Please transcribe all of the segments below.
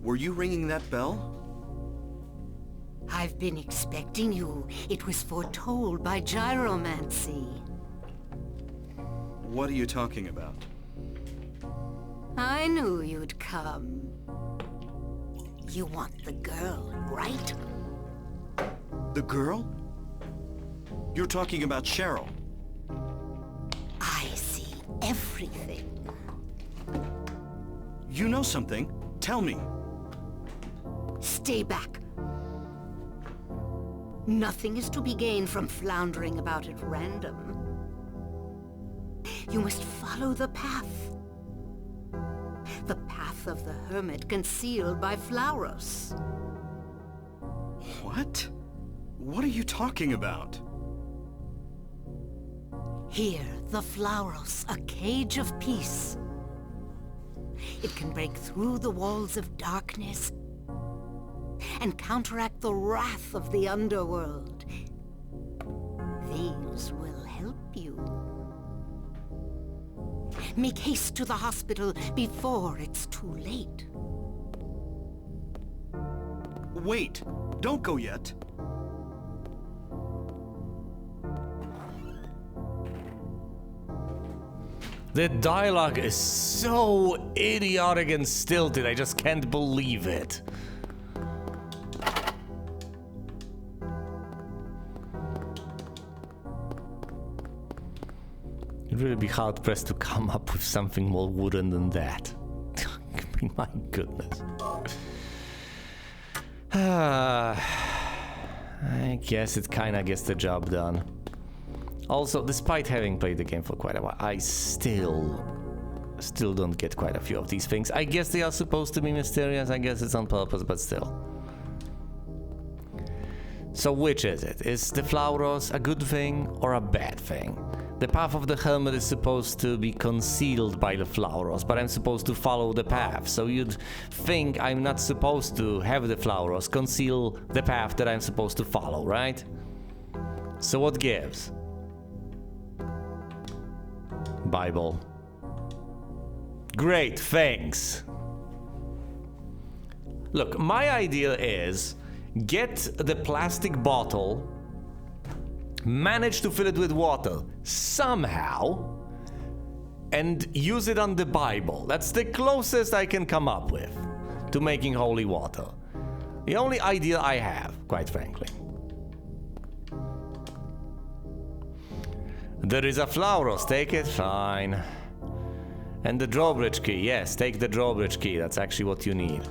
Were you ringing that bell? I've been expecting you. It was foretold by gyromancy. What are you talking about? I knew you'd come. You want the girl, right? The girl? You're talking about Cheryl. I see everything. You know something? Tell me. Stay back. Nothing is to be gained from floundering about at random. You must follow the path. The path of the hermit concealed by Flauros. What? What are you talking about? Here, the Flauros, a cage of peace. It can break through the walls of darkness and counteract the wrath of the underworld. These will help you. Make haste to the hospital before it's too late. Wait! Don't go yet! The dialogue is so idiotic and stilted, I just can't believe it. It'd really be hard-pressed to come up with something more wooden than that. My goodness. I guess it kinda gets the job done. Also, despite having played the game for quite a while, I still don't get quite a few of these things. I guess they are supposed to be mysterious, I guess it's on purpose, but still. So which is it? Is the Flauros a good thing or a bad thing? The path of the hermit is supposed to be concealed by the Flauros, but I'm supposed to follow the path. So you'd think I'm not supposed to have the Flauros conceal the path that I'm supposed to follow, right? So what gives? Bible. Great, thanks. Look, my idea is get the plastic bottle, manage to fill it with water somehow, and use it on the Bible. That's the closest I can come up with to making holy water. The only idea I have, quite frankly. There is a Flauros, take it, fine. And the drawbridge key, yes, take the drawbridge key, that's actually what you need.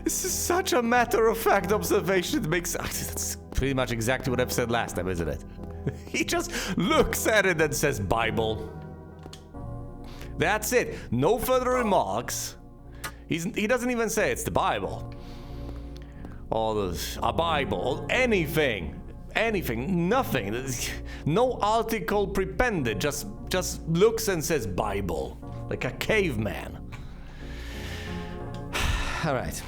This is such a matter-of-fact observation, it makes... That's pretty much exactly what I've said last time, isn't it? He just looks at it and says Bible. That's it, no further remarks. He doesn't even say it's the Bible. Or a Bible, or anything, nothing. No article prepended, just looks and says Bible, like a caveman. All right.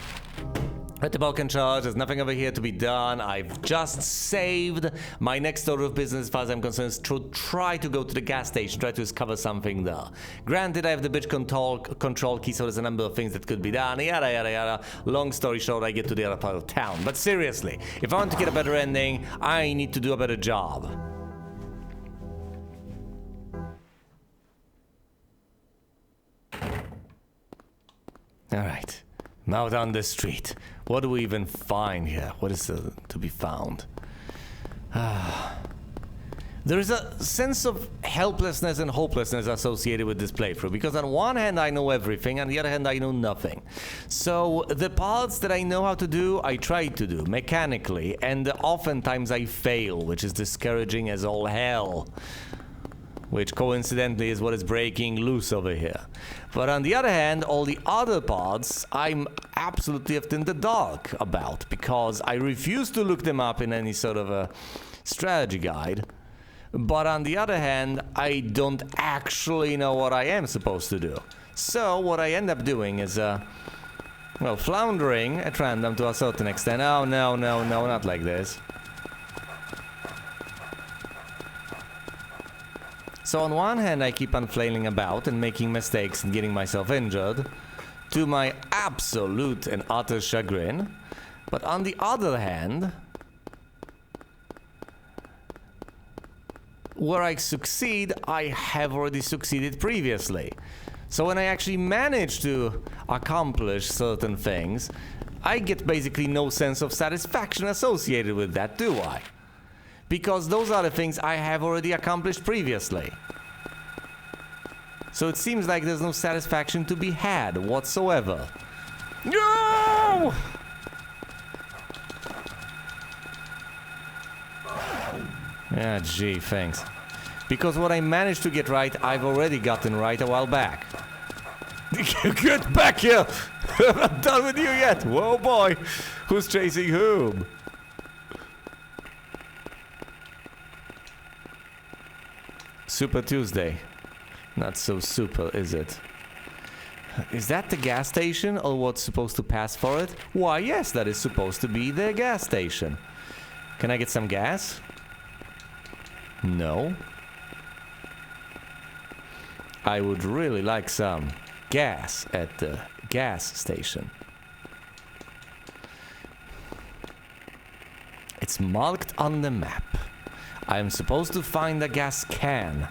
At the Balkan charge, there's nothing over here to be done. I've just saved. My next order of business, as far as I'm concerned, is to try to go to the gas station, try to discover something there. Granted, I have the bridge control key, so there's a number of things that could be done, yada yada yada. Long story short, I get to the other part of town. But seriously, if I want to get a better ending, I need to do a better job. Alright, I'm out on the street. What do we even find here? What is to be found? There is a sense of helplessness and hopelessness associated with this playthrough, because on one hand I know everything, on the other hand I know nothing. So the parts that I know how to do, I try to do mechanically, and oftentimes I fail, which is discouraging as all hell. Which coincidentally is what is breaking loose over here. But on the other hand, all the other parts I'm absolutely left in the dark about, because I refuse to look them up in any sort of a strategy guide. But on the other hand, I don't actually know what I am supposed to do. So what I end up doing is, well, floundering at random to a certain extent. Oh, no, not like this. So So on one hand, I keep on flailing about and making mistakes and getting myself injured, to my absolute and utter chagrin. But on the other hand, where I succeed, I have already succeeded previously. So when I actually manage to accomplish certain things, I get basically no sense of satisfaction associated with that, do I? Because those are the things I have already accomplished previously. So it seems like there's no satisfaction to be had whatsoever. No! Yeah, gee, thanks. Because what I managed to get right, I've already gotten right a while back. Get back here! I'm not done with you yet! Whoa, boy! Who's chasing whom? Super Tuesday. Not so super, is it? Is that the gas station, or what's supposed to pass for it? Why, yes, that is supposed to be the gas station. Can I get some gas? No. I would really like some gas at the gas station. It's marked on the map. I am supposed to find a gas can.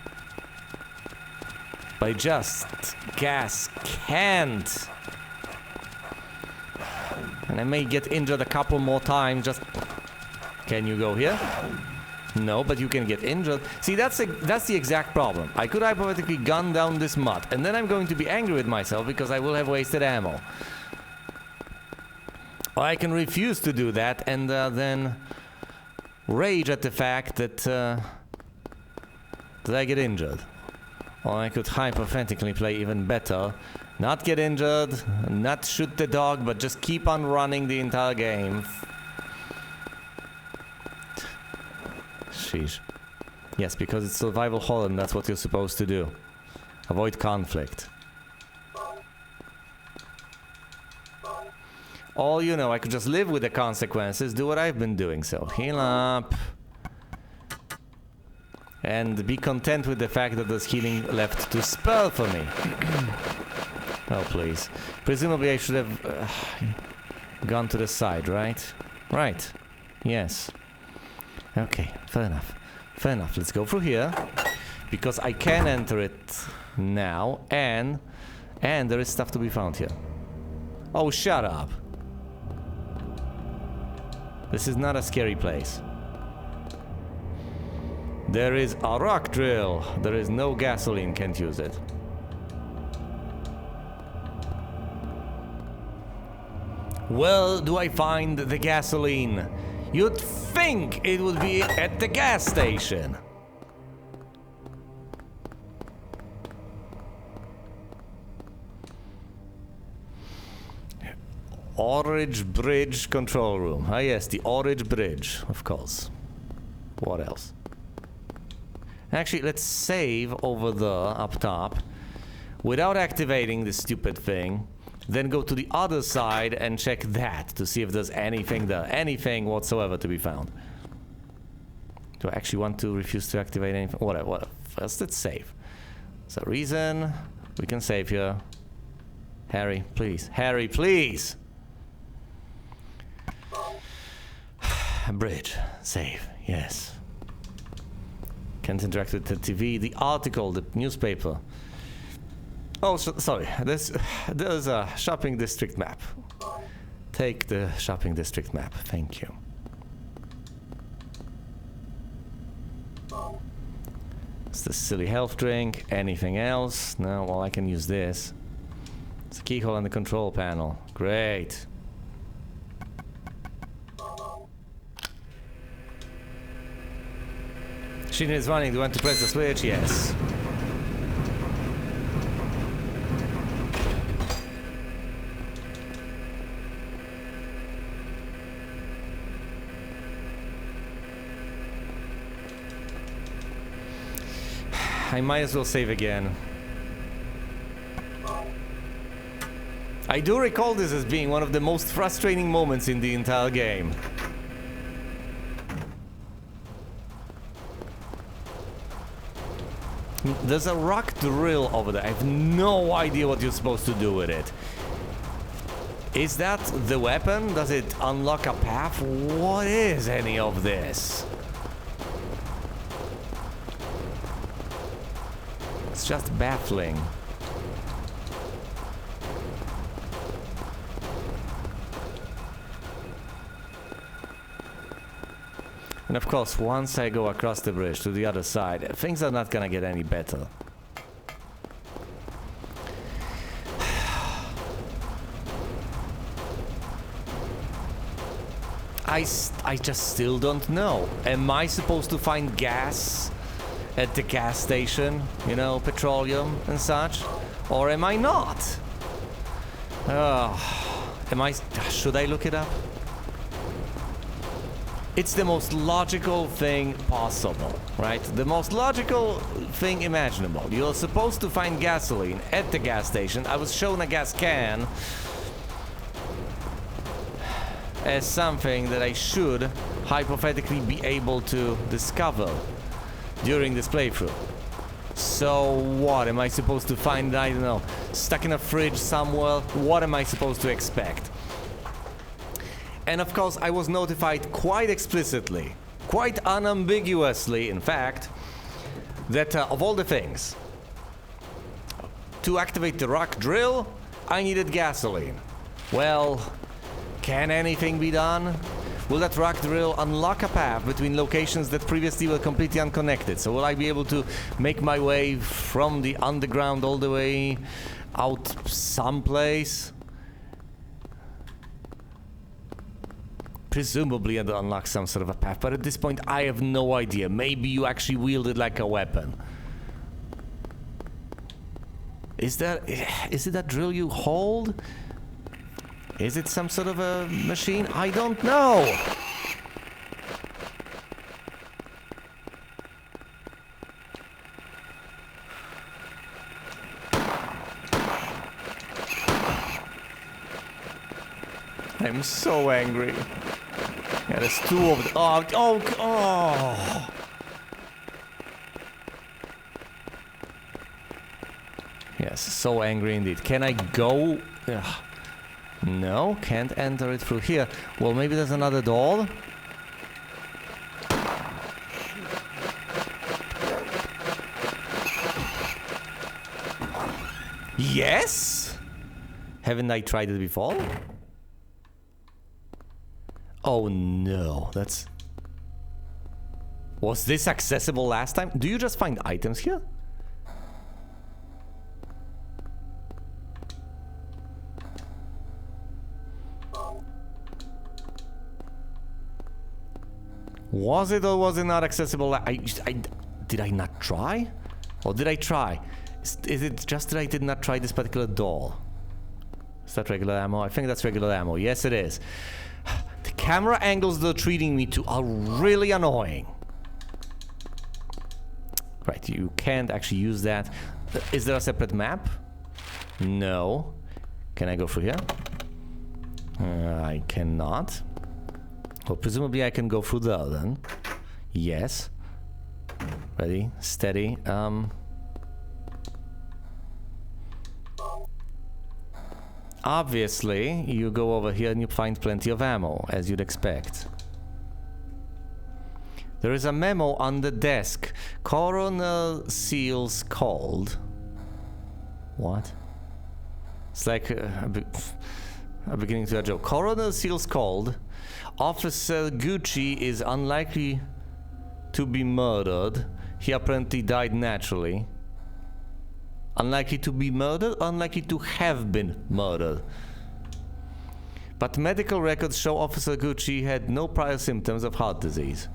But I just gas can't. And I may get injured a couple more times. Just can you go here? No, but you can get injured. See, that's the exact problem. I could hypothetically gun down this mud, and then I'm going to be angry with myself because I will have wasted ammo. Or I can refuse to do that and then rage at the fact that I get injured. Or I could hypothetically play even better. Not get injured, not shoot the dog, but just keep on running the entire game. Sheesh. Yes, because it's survival horror and that's what you're supposed to do. Avoid conflict. Or, you know, I could just live with the consequences, do what I've been doing, so heal up. And be content with the fact that there's healing left to spell for me. Oh, please. Presumably I should have gone to the side, right? Right. Yes. Okay, fair enough. Fair enough. Let's go through here. Because I can enter it now, and there is stuff to be found here. Oh, shut up. This is not a scary place. There is a rock drill. There is no gasoline, can't use it. Where do I find the gasoline? You'd think it would be at the gas station. Orange Bridge control room. Ah yes, the Orange Bridge, of course. What else? Actually, let's save over there, up top, without activating this stupid thing. Then go to the other side and check that to see if there's anything there, anything whatsoever to be found. Do I actually want to refuse to activate anything? Whatever. First, let's save. There's a reason we can save here. Harry, please. Harry, please! Bridge. Save. Yes. Can't interact with the TV. The article, the newspaper. Oh, sorry. There's a shopping district map. Take the shopping district map. Thank you. It's the silly health drink. Anything else? No, well, I can use this. It's a keyhole on the control panel. Great. Machine is running. Do you want to press the switch? Yes. I might as well save again. I do recall this as being one of the most frustrating moments in the entire game. There's a rock drill over there. I have no idea what you're supposed to do with it. Is that the weapon? Does it unlock a path? What is any of this? It's just baffling. And of course, once I go across the bridge to the other side, things are not gonna get any better. I just still don't know. Am I supposed to find gas at the gas station? You know, petroleum and such? Or am I not? Should I look it up? It's the most logical thing possible, right? The most logical thing imaginable. You're supposed to find gasoline at the gas station. I was shown a gas can as something that I should hypothetically be able to discover during this playthrough. So what? Am I supposed to find, I don't know, stuck in a fridge somewhere? What am I supposed to expect? And of course, I was notified quite explicitly, quite unambiguously, in fact, that of all the things, to activate the rock drill, I needed gasoline. Well, can anything be done? Will that rock drill unlock a path between locations that previously were completely unconnected? So will I be able to make my way from the underground all the way out someplace? Presumably it unlocks some sort of a path, but at this point I have no idea. Maybe you actually wield it like a weapon. Is it a drill you hold? Is it some sort of a machine? I don't know! I'm so angry. Yeah, there's two of them. Oh! Yes, so angry indeed. Can I go? Ugh. No, can't enter it through here. Well, maybe there's another door? Yes? Haven't I tried it before? Oh no, that's... Was this accessible last time? Do you just find items here? Was it or was it not accessible? Did I not try? Or did I try? Is it just that I did not try this particular door? Is that regular ammo? I think that's regular ammo. Yes, it is. The camera angles they're treating me to are really annoying. Right, you can't actually use that. Is there a separate map? No. Can I go through here? I cannot. Well, presumably I can go through there then. Yes. Ready, steady. Obviously, you go over here and you find plenty of ammo, as you'd expect. There is a memo on the desk. Coroner Seals called. What? It's like I'm beginning to a joke. Coroner Seals called. Officer Gucci is unlikely to be murdered. He apparently died naturally. Unlikely to be murdered, unlikely to have been murdered. But medical records show Officer Gucci had no prior symptoms of heart disease.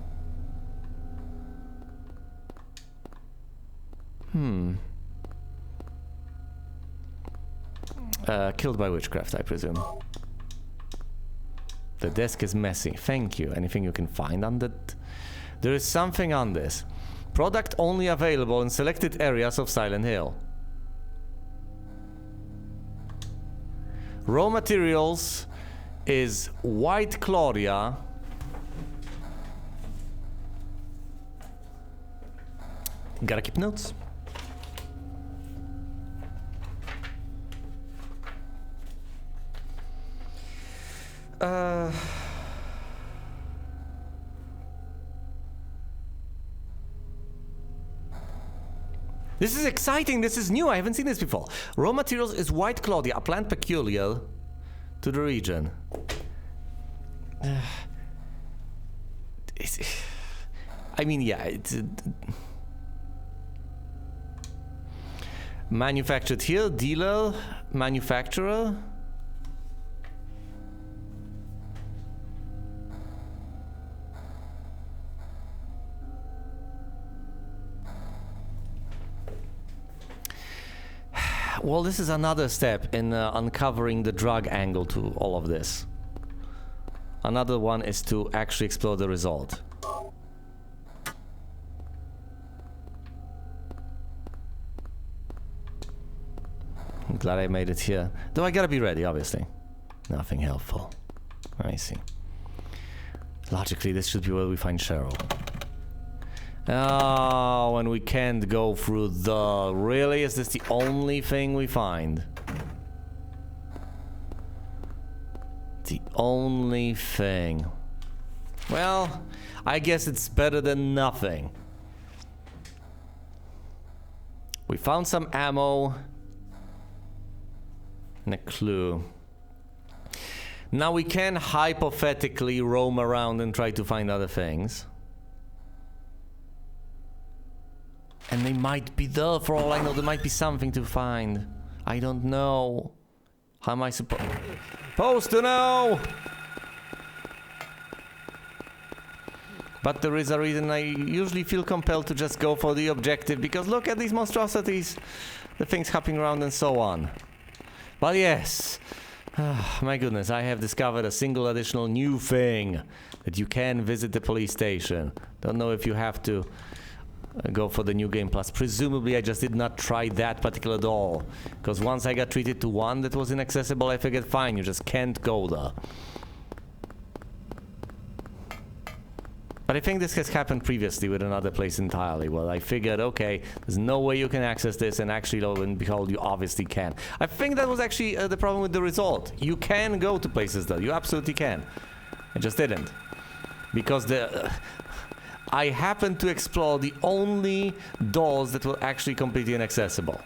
Killed by witchcraft, I presume. The desk is messy. Thank you. Anything you can find on that? There is something on this. Product only available in selected areas of Silent Hill. Raw materials is White Claudia. Gotta keep notes. This is exciting, this is new, I haven't seen this before. Raw materials is white Claudia, a plant peculiar to the region. I mean, yeah, it's... manufactured here, dealer, manufacturer. Well, this is another step in uncovering the drug angle to all of this. Another one is to actually explore the result. I'm glad I made it here. Though I gotta be ready, obviously. Nothing helpful. I see. Logically, this should be where we find Cheryl. Oh, and we can't go through the... Really? Is this the only thing we find? The only thing. Well, I guess it's better than nothing. We found some ammo. And a clue. Now we can hypothetically roam around and try to find other things. And they might be there, for all I know. There might be something to find. I don't know. How am I supposed to know? But there is a reason I usually feel compelled to just go for the objective, because look at these monstrosities, the things hopping around and so on. But yes, my goodness, I have discovered a single additional new thing, that you can visit the police station. Don't know if you have to go for the new game plus. Presumably I just did not try that particular door, because once I got treated to one that was inaccessible, I figured fine, you just can't go there. But I think this has happened previously with another place entirely. Well, I figured, okay, there's no way you can access this, and actually, lo and behold, you obviously can. I think that was actually the problem with the result. You can go to places there, you absolutely can. I just didn't. Because I happened to explore the only doors that were actually completely inaccessible.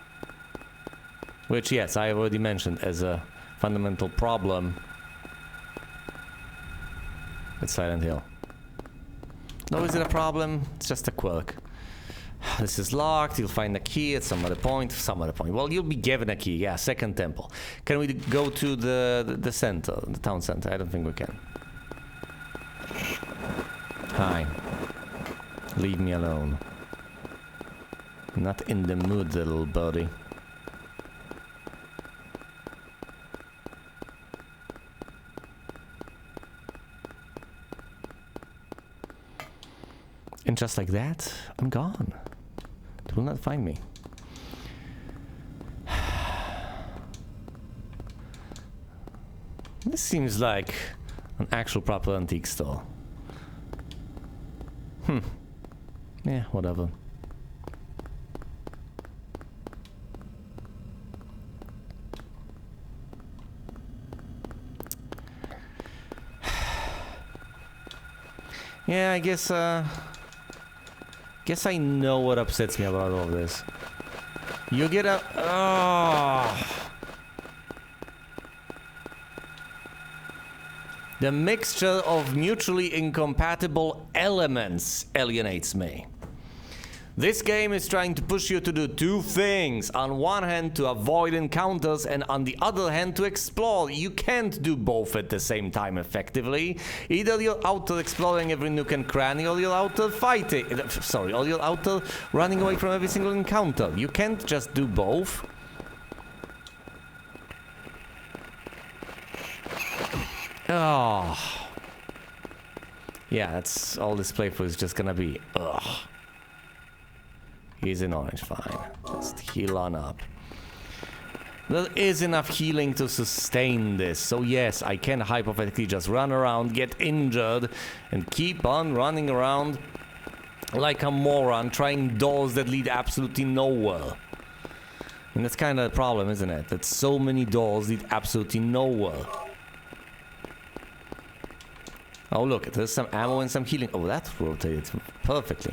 Which, yes, I have already mentioned as a fundamental problem with Silent Hill. No, is it a problem? It's just a quirk. This is locked. You'll find a key at some other point. Well, you'll be given a key. Yeah, second temple. Can we go to the center, the town center? I don't think we can. Hi. Leave me alone. Not in the mood, little birdie. And just like that, I'm gone. It will not find me. This seems like an actual proper antique store. Yeah, whatever. Yeah, I guess I know what upsets me about all this. You get a... Oh. The mixture of mutually incompatible elements alienates me. This game is trying to push you to do two things. On one hand, to avoid encounters, and on the other hand, to explore. You can't do both at the same time effectively. Either you're out there exploring every nook and cranny, or you're out there fighting. Sorry, or you're out there running away from every single encounter. You can't just do both. Oh. Yeah, that's all this playthrough is just gonna be. Ugh. He's in orange, fine. Just heal on up. There is enough healing to sustain this, so yes, I can hypothetically just run around, get injured, and keep on running around like a moron, trying doors that lead absolutely nowhere. And that's kind of the problem, isn't it? That so many doors lead absolutely nowhere. Oh, look, there's some ammo and some healing. Oh, that rotated perfectly.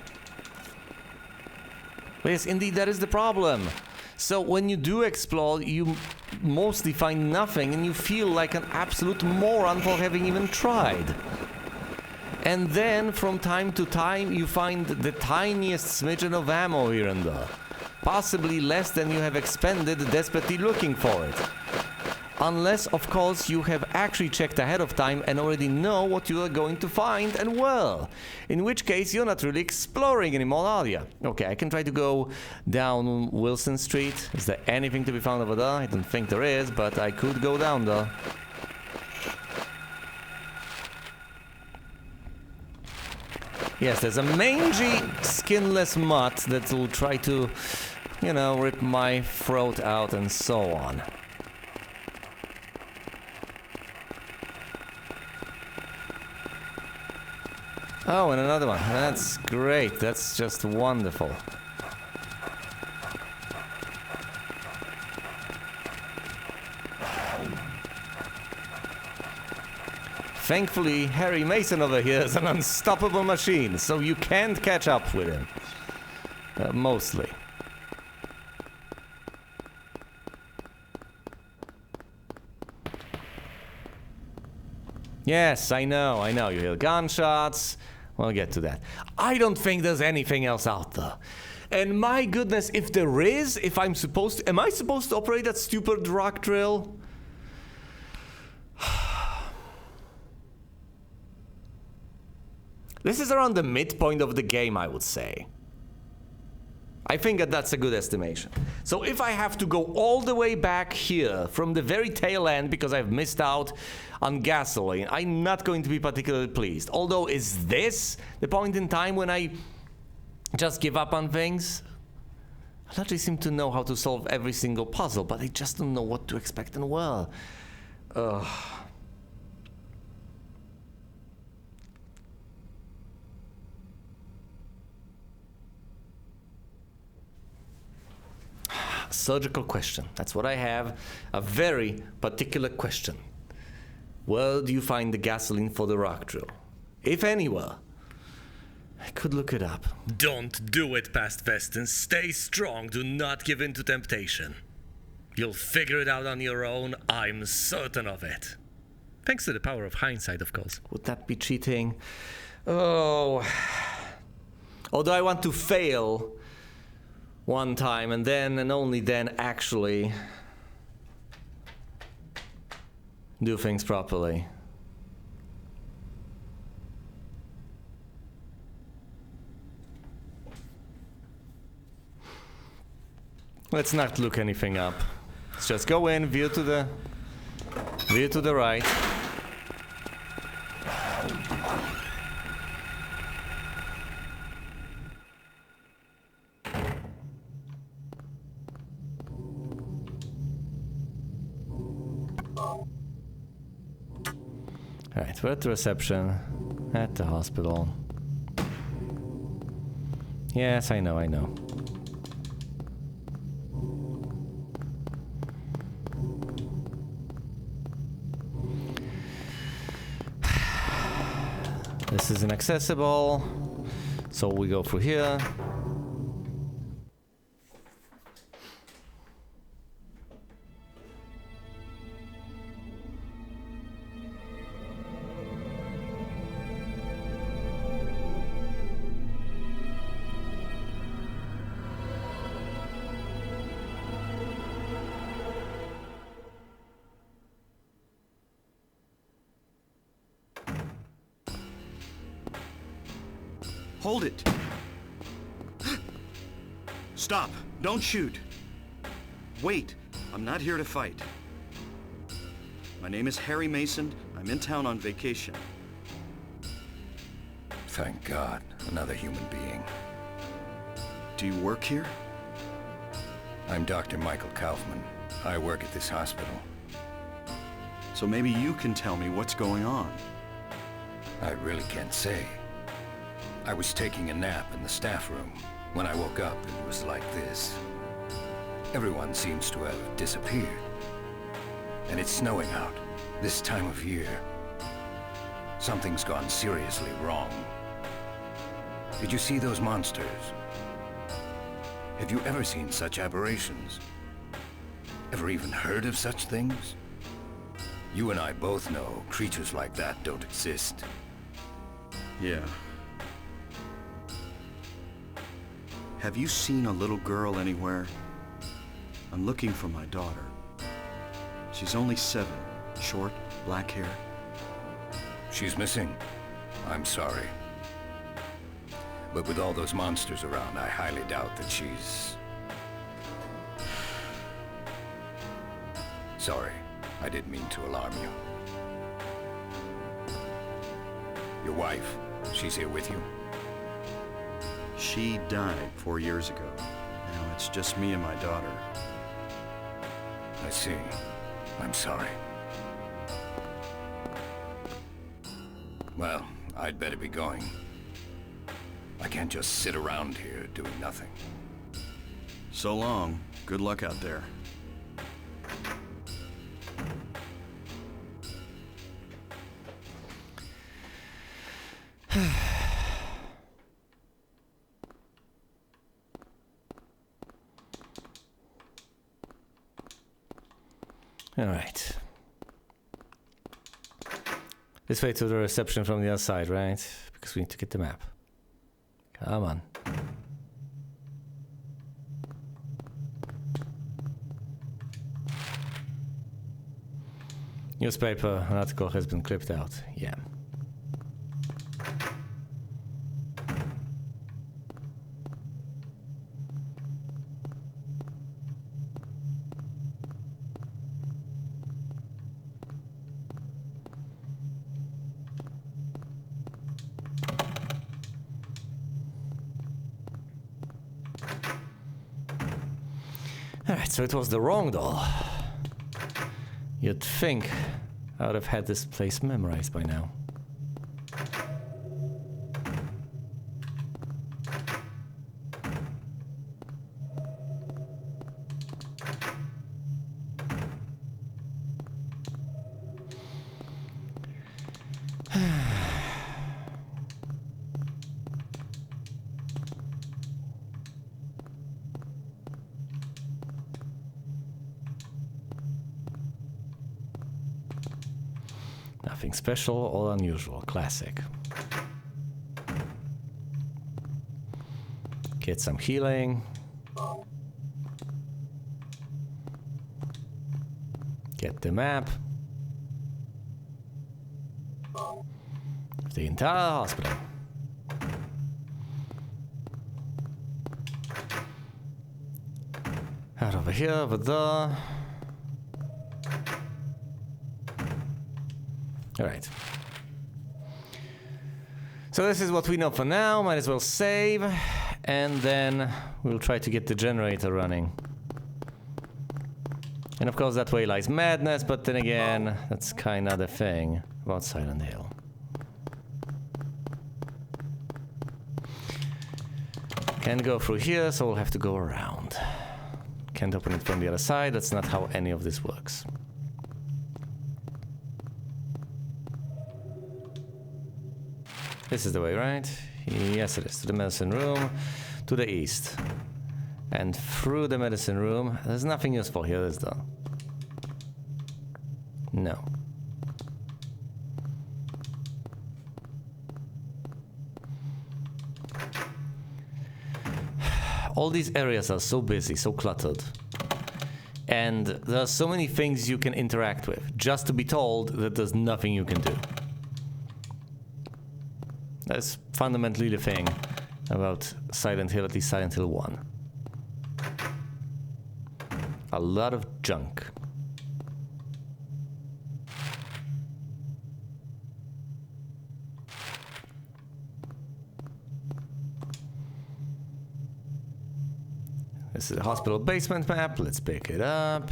Yes, indeed, that is the problem. So when you do explore, you mostly find nothing and you feel like an absolute moron for having even tried. And then, from time to time, you find the tiniest smidgen of ammo here and there. Possibly less than you have expended desperately looking for it. Unless, of course, you have actually checked ahead of time and already know what you are going to find and well. In which case, you're not really exploring anymore, are you? Okay, I can try to go down Wilson Street. Is there anything to be found over there? I don't think there is, but I could go down there. Yes, there's a mangy, skinless mutt that will try to, you know, rip my throat out and so on. Oh, and another one. That's great. That's just wonderful. Thankfully, Harry Mason over here is an unstoppable machine, so you can't catch up with him. Mostly. Yes, I know. You hear gunshots. We'll get to that. I don't think there's anything else out there. And my goodness, if there is, am I supposed to operate that stupid rock drill? This is around the midpoint of the game, I would say. I think that's a good estimation. So if I have to go all the way back here from the very tail end because I've missed out on gasoline, I'm not going to be particularly pleased. Although, is this the point in time when I just give up on things? I actually seem to know how to solve every single puzzle, but I just don't know what to expect and well. Surgical question. That's what I have. A very particular question. Where do you find the gasoline for the rock drill? If anywhere. I could look it up. Don't do it, Past Vestin. Stay strong. Do not give in to temptation. You'll figure it out on your own. I'm certain of it. Thanks to the power of hindsight, of course. Would that be cheating? Oh. Although I want to fail one time and then and only then actually do things properly. Let's not look anything up. Let's just go in, veer to the right. Alright, we're at the reception, at the hospital. Yes, I know. This is inaccessible, so we go through here. Hold it! Stop! Don't shoot! Wait! I'm not here to fight. My name is Harry Mason. I'm in town on vacation. Thank God, another human being. Do you work here? I'm Dr. Michael Kaufman. I work at this hospital. So maybe you can tell me what's going on. I really can't say. I was taking a nap in the staff room. When I woke up, it was like this. Everyone seems to have disappeared. And it's snowing out, this time of year. Something's gone seriously wrong. Did you see those monsters? Have you ever seen such aberrations? Ever even heard of such things? You and I both know creatures like that don't exist. Yeah. Have you seen a little girl anywhere? I'm looking for my daughter. She's only 7, short, black hair. She's missing. I'm sorry. But with all those monsters around, I highly doubt that she's... Sorry, I didn't mean to alarm you. Your wife, she's here with you? She died 4 years ago. Now it's just me and my daughter. I see. I'm sorry. Well, I'd better be going. I can't just sit around here doing nothing. So long. Good luck out there. All right. This way to the reception from the other side, right? Because we need to get the map. Come on. Newspaper, an article has been clipped out. Yeah. Alright, so it was the wrong doll. You'd think I would have had this place memorized by now. Nothing special or unusual. Classic. Get some healing. Get the map. The entire hospital. Out over here, over there. Alright. So this is what we know for now. Might as well save. And then we'll try to get the generator running. And of course that way lies madness, but then again, that's kind of the thing about Silent Hill. Can't go through here, so we'll have to go around. Can't open it from the other side. That's not how any of this works. This is the way, right? Yes, it is. To the medicine room, to the east. And through the medicine room. There's nothing useful here, is there? No. All these areas are so busy, so cluttered. And there are so many things you can interact with, just to be told that there's nothing you can do. That's fundamentally the thing about Silent Hill, at least Silent Hill 1. A lot of junk. This is the hospital basement map. Let's pick it up.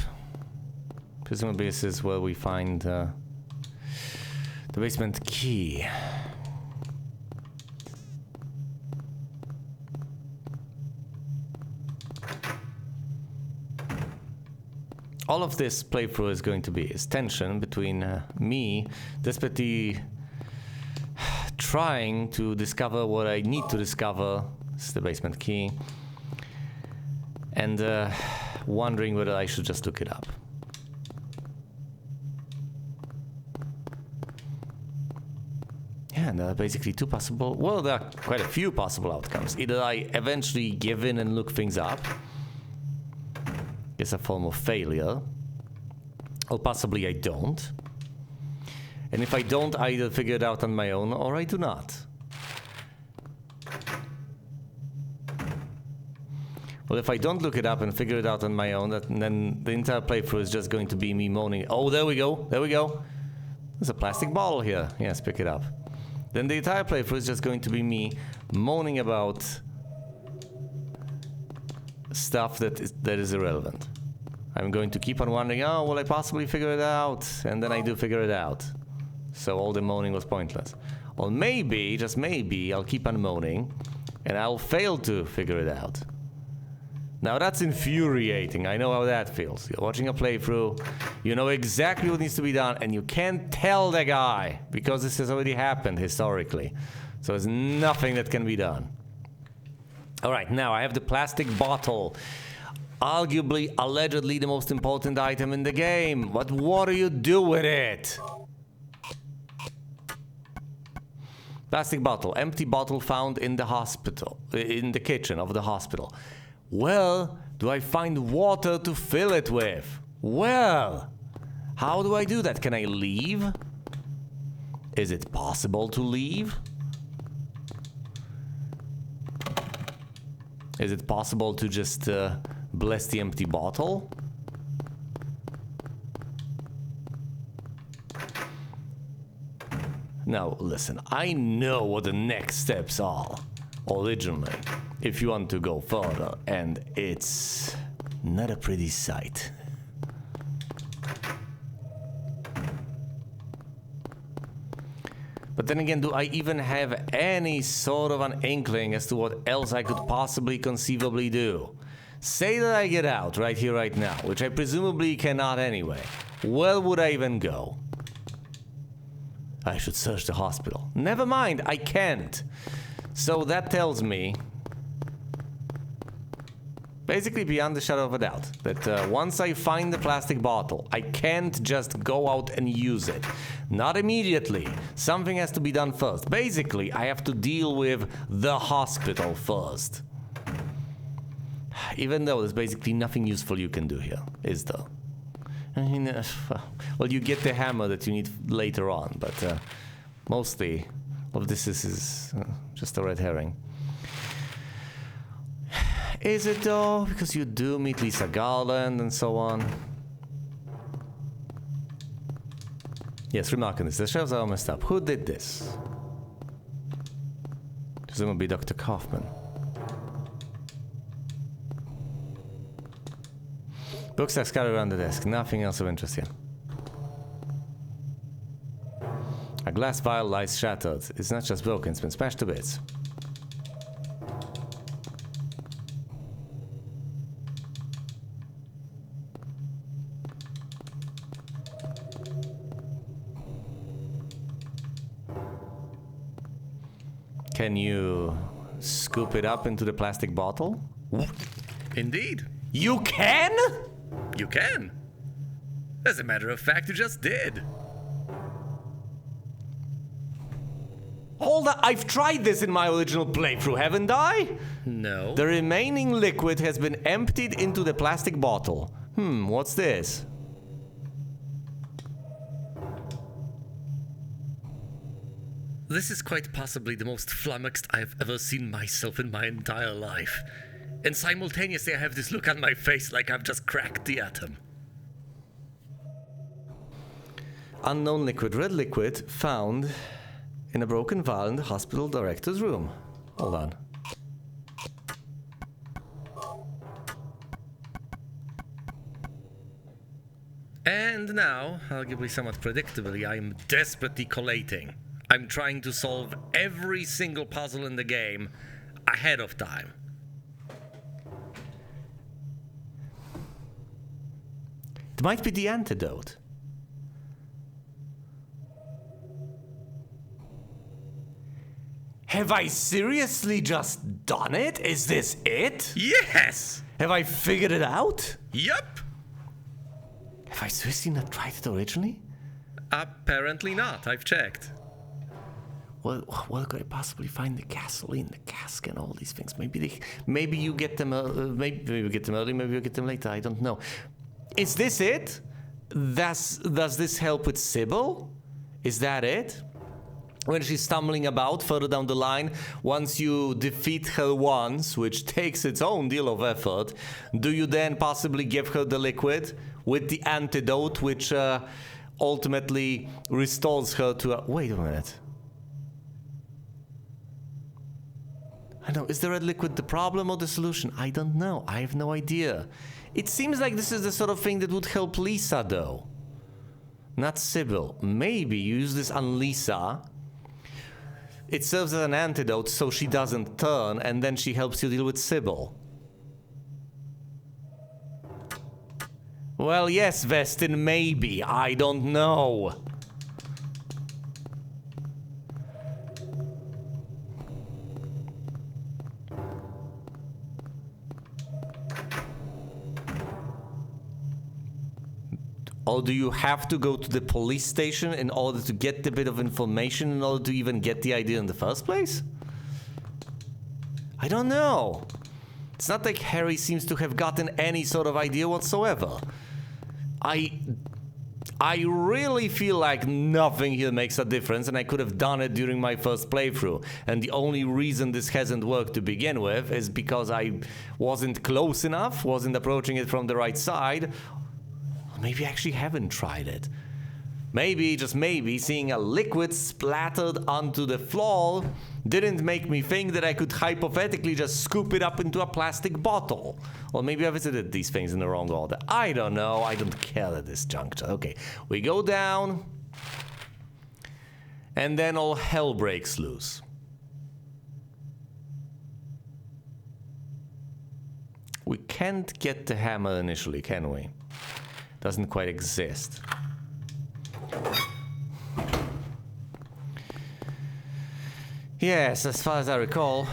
Presumably this is where we find the basement key. All of this playthrough is going to be is tension between me, desperately trying to discover what I need to discover. This is the basement key. And wondering whether I should just look it up. Yeah, and there are basically two possible... Well, there are quite a few possible outcomes. Either I eventually give in and look things up. It's a form of failure. Or possibly I don't. And if I don't, I either figure it out on my own or I do not. Well, if I don't look it up and figure it out on my own, then the entire playthrough is just going to be me moaning. Oh, there we go. There we go. There's a plastic bottle here. Yes, pick it up. Then the entire playthrough is just going to be me moaning about stuff that is irrelevant. I'm going to keep on wondering, oh, will I possibly figure it out? And then I do figure it out. So all the moaning was pointless. Or maybe, just maybe, I'll keep on moaning and I'll fail to figure it out. Now that's infuriating. I know how that feels. You're watching a playthrough, you know exactly what needs to be done, and you can't tell the guy because this has already happened historically. So there's nothing that can be done. All right, now I have the plastic bottle. Arguably, allegedly the most important item in the game. But what do you do with it? Plastic bottle, empty bottle found in the hospital, in the kitchen of the hospital. Well, do I find water to fill it with? Well, how do I do that? Can I leave? Is it possible to leave? Is it possible to just bless the empty bottle? Now, listen, I know what the next steps are, originally, if you want to go further, and it's not a pretty sight. But then again, do I even have any sort of an inkling as to what else I could possibly conceivably do? Say that I get out right here, right now, which I presumably cannot anyway. Where would I even go? I should search the hospital. Never mind, I can't. So that tells me, basically beyond the shadow of a doubt, that once I find the plastic bottle, I can't just go out and use it. Not immediately. Something has to be done first. Basically, I have to deal with the hospital first. Even though there's basically nothing useful you can do here, is there? I mean, well, you get the hammer that you need later on, but mostly of this is just a red herring. Is it though? Because you do meet Lisa Garland and so on. Yes, remark on this. The shelves are all messed up. Who did this? Presumably Dr. Kaufman. Books are scattered around the desk. Nothing else of interest here. A glass vial lies shattered. It's not just broken, it's been smashed to bits. Can you scoop it up into the plastic bottle? Indeed. You can? You can. As a matter of fact, you just did. Hold on, I've tried this in my original playthrough, haven't I? No. The remaining liquid has been emptied into the plastic bottle. What's this? This is quite possibly the most flummoxed I've ever seen myself in my entire life. And simultaneously I have this look on my face like I've just cracked the atom. Unknown liquid, red liquid, found in a broken vial in the hospital director's room. Hold on. And now, arguably somewhat predictably, I'm desperately collating. I'm trying to solve every single puzzle in the game ahead of time. It might be the antidote. Have I seriously just done it? Is this it? Yes! Have I figured it out? Yup! Have I seriously not tried it originally? Apparently not, I've checked. Well, where could I possibly find the gasoline, the cask, and all these things? Maybe you get them. Maybe you get them early. Maybe you get them later. I don't know. Is this it? Does this help with Sybil? Is that it? When she's stumbling about further down the line, once you defeat her once, which takes its own deal of effort, do you then possibly give her the liquid with the antidote, which ultimately restores her to a... Wait a minute. I know, is the red liquid the problem or the solution? I don't know. I have no idea. It seems like this is the sort of thing that would help Lisa, though. Not Sybil. Maybe use this on Lisa. It serves as an antidote so she doesn't turn, and then she helps you deal with Sybil. Well, yes, Vestin, maybe. I don't know. Or do you have to go to the police station in order to get the bit of information in order to even get the idea in the first place? I don't know. It's not like Harry seems to have gotten any sort of idea whatsoever. I really feel like nothing here makes a difference, and I could have done it during my first playthrough. And the only reason this hasn't worked to begin with is because I wasn't close enough, wasn't approaching it from the right side. Maybe I actually haven't tried it. Maybe, just maybe, seeing a liquid splattered onto the floor didn't make me think that I could hypothetically just scoop it up into a plastic bottle. Or maybe I visited these things in the wrong order. I don't know. I don't care at this juncture. Okay, we go down. And then all hell breaks loose. We can't get the hammer initially, can we? Doesn't quite exist. Yes, as far as I recall,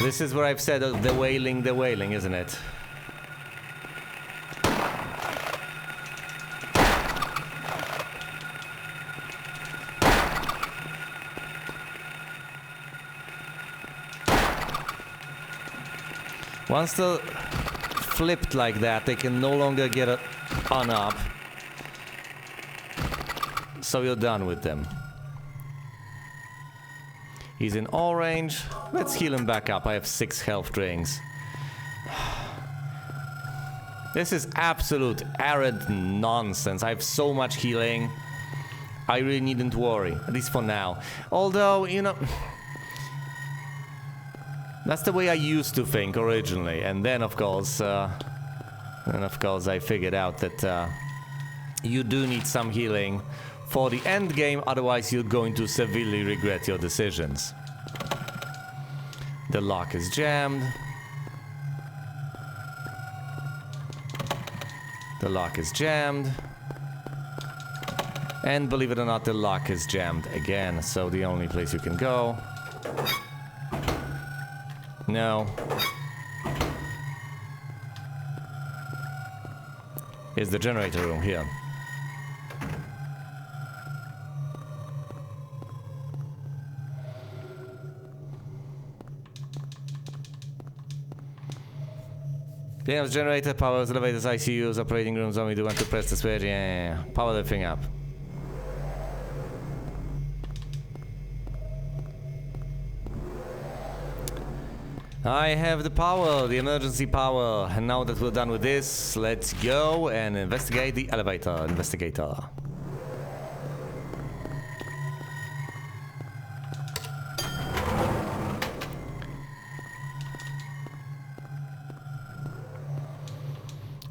this is where I've said the wailing, isn't it? Once they're flipped like that, they can no longer get it on up. So you're done with them. He's in orange. Let's heal him back up. I have 6 health drinks. This is absolute arid nonsense. I have so much healing. I really needn't worry, at least for now. Although, you know, that's the way I used to think originally. And then, of course, I figured out that you do need some healing for the end game, otherwise you're going to severely regret your decisions. The lock is jammed. The lock is jammed. And believe it or not, the lock is jammed again, so the only place you can go... No. Is the generator room here. Dynamos generator, powers, elevators, ICUs, operating rooms, only do want to press the switch, yeah. Power the thing up. I have the power, the emergency power, and now that we're done with this, let's go and investigate the elevator, investigator.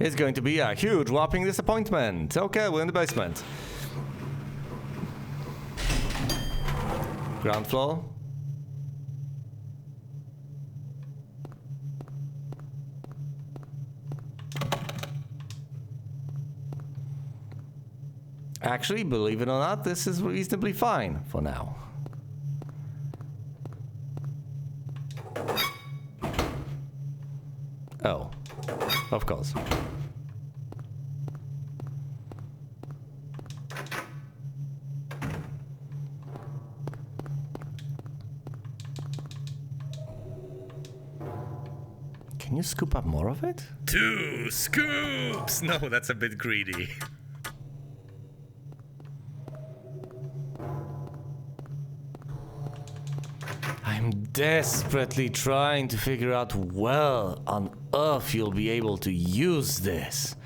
It's going to be a huge whopping disappointment. Okay, we're in the basement. Ground floor. Actually, believe it or not, this is reasonably fine for now. Oh, of course. Can you scoop up more of it? 2 scoops! No, that's a bit greedy. I'm desperately trying to figure out where on earth you'll be able to use this.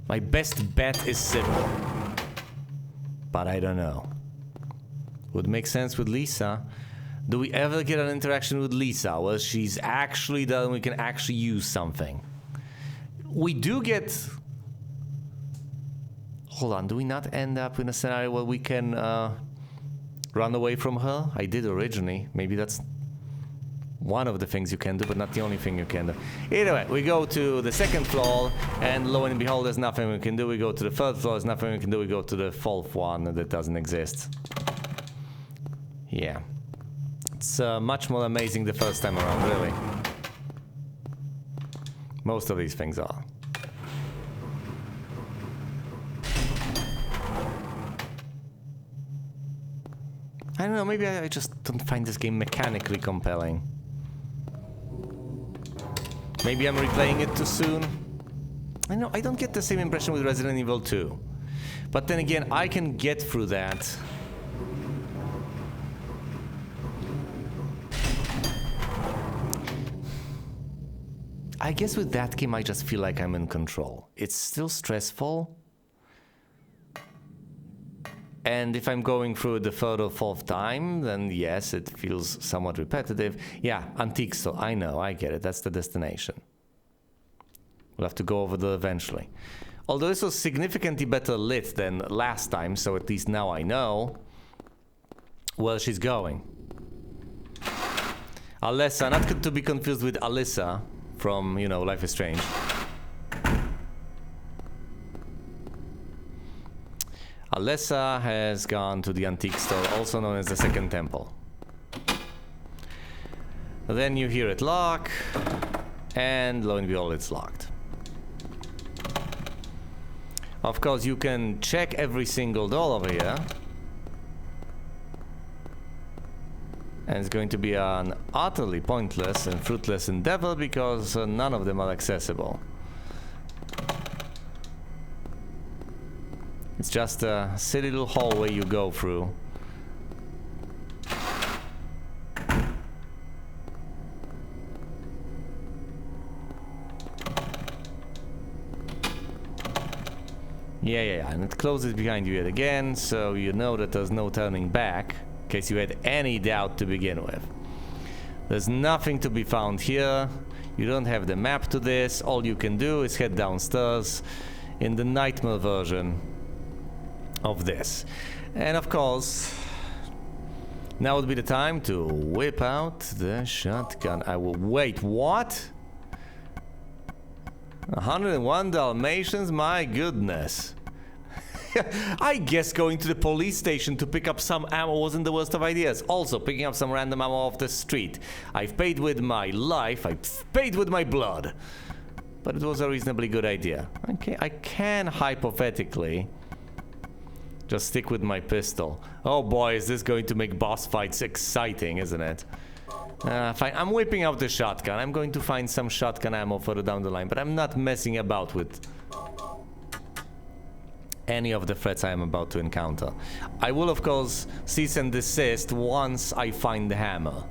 My best bet is Sybil, but I don't know. Would make sense with Lisa. Do we ever get an interaction with Lisa where she's actually done, we can actually use something? We do get... Hold on, do we not end up in a scenario where we can run away from her? I did originally. Maybe that's one of the things you can do, but not the only thing you can do. Either way, we go to the second floor, and lo and behold, there's nothing we can do. We go to the third floor, there's nothing we can do. We go to the fourth one that doesn't exist. Yeah. It's much more amazing the first time around, really. Most of these things are. I don't know, maybe I just don't find this game mechanically compelling. Maybe I'm replaying it too soon. I know, I don't get the same impression with Resident Evil 2. But then again, I can get through that. I guess with that game, I just feel like I'm in control. It's still stressful. And if I'm going through it the third or fourth time, then yes, it feels somewhat repetitive. Yeah, antique store. I know, I get it. That's the destination. We'll have to go over there eventually. Although this was significantly better lit than last time, so at least now I know where she's going. Alessa, not to be confused with Alyssa from, you know, Life is Strange. Alessa has gone to the antique store, also known as the Second Temple. Then you hear it lock, and lo and behold, it's locked. Of course, you can check every single door over here. And it's going to be an utterly pointless and fruitless endeavor because none of them are accessible. It's just a silly little hallway you go through. Yeah, and it closes behind you yet again, so you know that there's no turning back, in case you had any doubt to begin with. There's nothing to be found here. You don't have the map to this. All you can do is head downstairs in the nightmare version of this. And of course, now would be the time to whip out the shotgun. I will wait, what? 101 Dalmatians, my goodness. I guess going to the police station to pick up some ammo wasn't the worst of ideas. Also, picking up some random ammo off the street. I've paid with my life, I've paid with my blood. But it was a reasonably good idea. Okay, I can hypothetically just stick with my pistol. Oh boy, is this going to make boss fights exciting, isn't it? Fine, I'm whipping out the shotgun. I'm going to find some shotgun ammo further down the line, but I'm not messing about with any of the threats I am about to encounter. I will, of course, cease and desist once I find the hammer.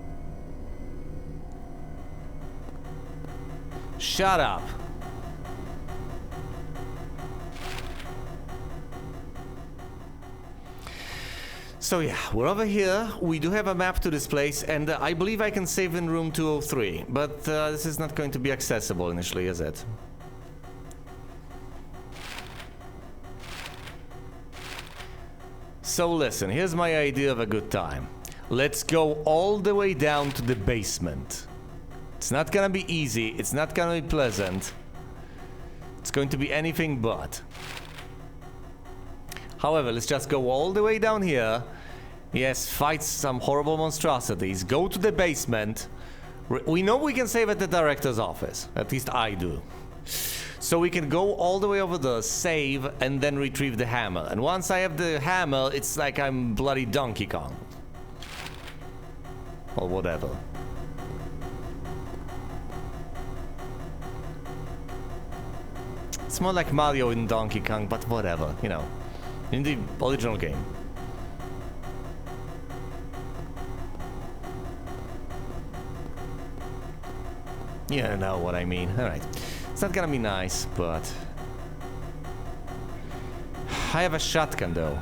Shut up! So yeah, we're over here. We do have a map to this place, and I believe I can save in room 203, but this is not going to be accessible initially, is it? So listen, here's my idea of a good time. Let's go all the way down to the basement. It's not gonna be easy, it's not gonna be pleasant. It's going to be anything but. However, let's just go all the way down here. Yes, fight some horrible monstrosities. Go to the basement. We know we can save at the director's office. At least I do. So we can go all the way over there, save, and then retrieve the hammer. And once I have the hammer, it's like I'm bloody Donkey Kong. Or whatever. It's more like Mario in Donkey Kong, but whatever, you know. In the original game. You know what I mean. Alright. It's not gonna be nice, but... I have a shotgun, though.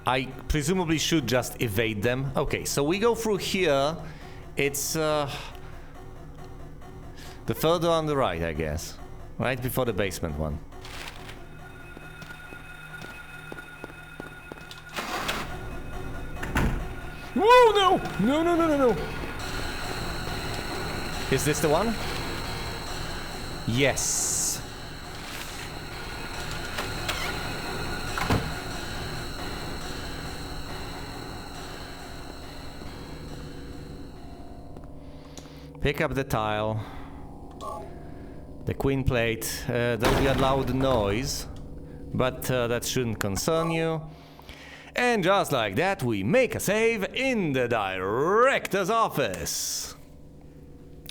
I presumably should just evade them. Okay, so we go through here. It's, the further on the right, I guess. Right before the basement one. Whoa, no! No, no, no, no, no! Is this the one? Yes. Pick up the tile. The queen plate. There'll be a loud noise, but that shouldn't concern you. And just like that, we make a save in the director's office.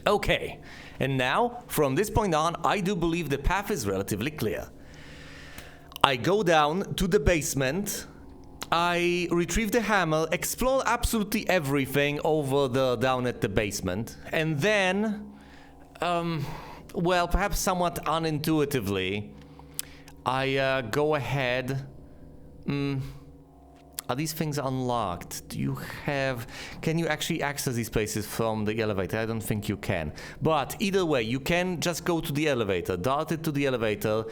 Okay, and now, from this point on, I do believe the path is relatively clear. I go down to the basement, I retrieve the hammer, explore absolutely everything over the down at the basement, and then, well, perhaps somewhat unintuitively, I go ahead. Are these things unlocked? Can you actually access these places from the elevator? I don't think you can. But either way, you can just go to the elevator, dart it to the elevator,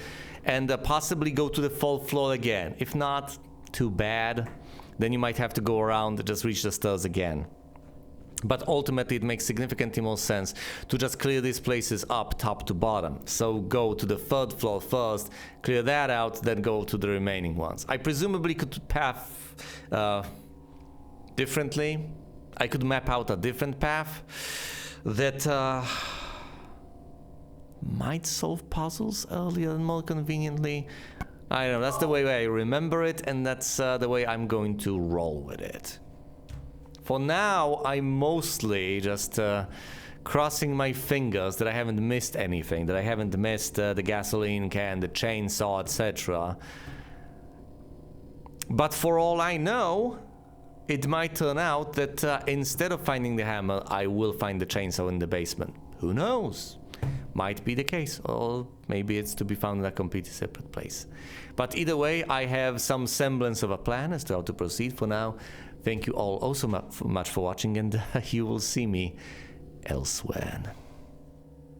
and possibly go to the 4th floor again. If not, too bad. Then you might have to go around and just reach the stairs again. But ultimately, it makes significantly more sense to just clear these places up top to bottom. So go to the 3rd floor first, clear that out, then go to the remaining ones. I presumably could path differently. I could map out a different path that might solve puzzles earlier and more conveniently. I don't know, that's the way I remember it, and that's the way I'm going to roll with it. For now, I'm mostly just crossing my fingers that I haven't missed anything, that I haven't missed the gasoline can, the chainsaw, etc. But for all I know, it might turn out that instead of finding the hammer, I will find the chainsaw in the basement. Who knows? Might be the case, or maybe it's to be found in a completely separate place. But either way, I have some semblance of a plan as to how to proceed for now. Thank you all so much for watching, and you will see me elsewhere.